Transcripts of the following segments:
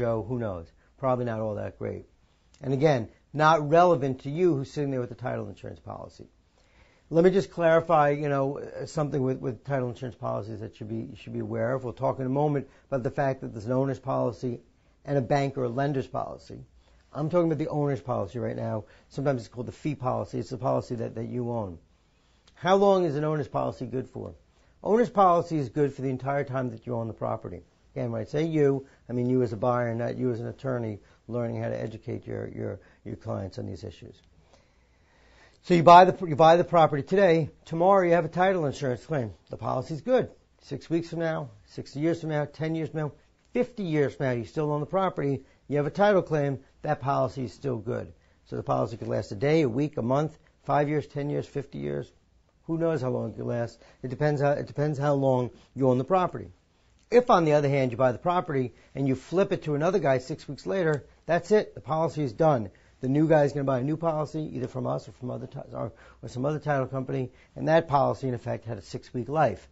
Joe, who knows? Probably not all that great. And again, not relevant to you who's sitting there with a title insurance policy. Let me just clarify, something with title insurance policies that you should be aware of. We'll talk in a moment about the fact that there's an owner's policy and a bank or a lender's policy. I'm talking about the owner's policy right now. Sometimes it's called the fee policy. It's the policy that you own. How long is an owner's policy good for? Owner's policy is good for the entire time that you own the property. Again, when I say you, I mean you as a buyer, not you as an attorney learning how to educate your clients on these issues. So you buy the property today. Tomorrow you have a title insurance claim. The policy's good. 6 weeks from now, 60 years from now, 10 years from now, 50 years from now, you still own the property. You have a title claim. That policy is still good. So the policy could last a day, a week, a month, 5 years, 10 years, 50 years. Who knows how long it could last? It depends how long you own the property. If, on the other hand, you buy the property and you flip it to another guy 6 weeks later, that's it. The policy is done. The new guy is going to buy a new policy, either from us or from or some other title company, and that policy, in effect, had a 6-week life.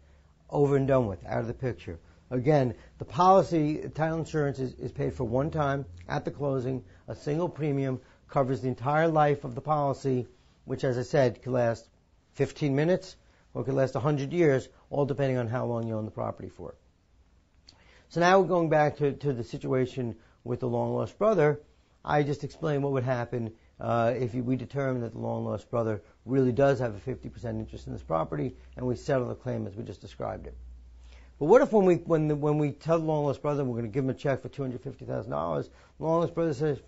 Over and done with, out of the picture. Again, the policy, title insurance, is paid for one time at the closing. A single premium covers the entire life of the policy, which, as I said, could last 15 minutes or could last 100 years, all depending on how long you own the property for. So now we're going back to the situation with the long-lost brother. I just explained what would happen if we determine that the long-lost brother really does have a 50% interest in this property, and we settle the claim as we just described it. But what if when we tell the long-lost brother we're going to give him a check for $250,000, the long-lost brother says,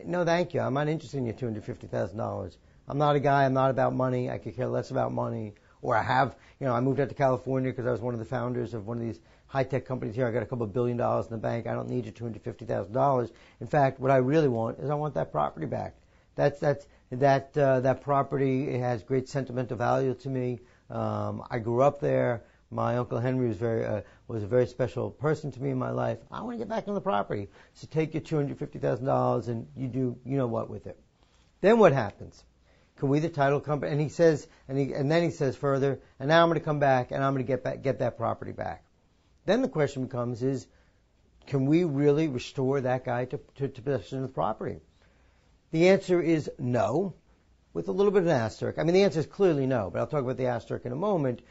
no, thank you, I'm not interested in your $250,000. I'm not a guy, I'm not about money, I could care less about money. Or I moved out to California because I was one of the founders of one of these high-tech companies here. I got a couple of $1 billion in the bank. I don't need your $250,000. In fact, what I really want is I want that property back. That property has great sentimental value to me. I grew up there. My Uncle Henry was a very special person to me in my life. I want to get back on the property. So take your $250,000 and you do you know what with it. Then what happens? Can we, the title company, and then he says further, and now I'm going to come back and I'm going to get that property back. Then the question becomes can we really restore that guy to possession of the property? The answer is no, with a little bit of an asterisk. I mean, the answer is clearly no, but I'll talk about the asterisk in a moment.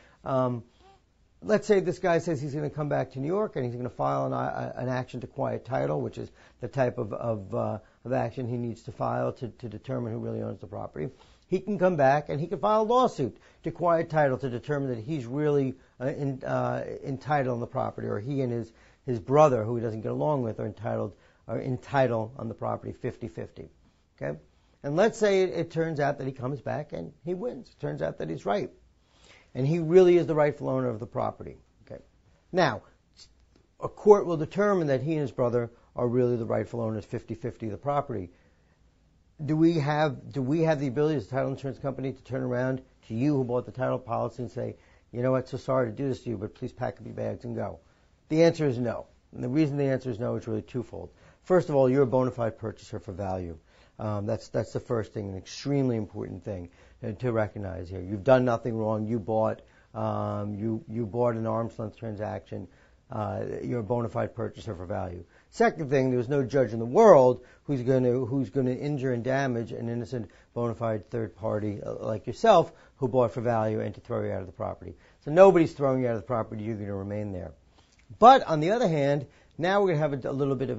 Let's say this guy says he's going to come back to New York and he's going to file an action to quiet title, which is the type of action he needs to file to determine who really owns the property. He can come back and he can file a lawsuit to quiet title to determine that he's really entitled on the property, or he and his brother, who he doesn't get along with, are entitled on the property 50-50. Okay? And let's say it turns out that he comes back and he wins. It turns out that he's right. And he really is the rightful owner of the property. Okay? Now, a court will determine that he and his brother are really the rightful owners 50-50 of the property. Do we have the ability as a title insurance company to turn around to you who bought the title policy and say, you know what, so sorry to do this to you, but please pack up your bags and go? The answer is no. And the reason the answer is no is really twofold. First of all, you're a bona fide purchaser for value. That's the first thing, an extremely important thing to recognize here. You've done nothing wrong. You bought an arm's length transaction. You're a bona fide purchaser for value. Second thing, there's no judge in the world who's going to injure and damage an innocent bona fide third party like yourself who bought for value and to throw you out of the property. So nobody's throwing you out of the property. You're going to remain there. But on the other hand, now we're going to have a little bit of a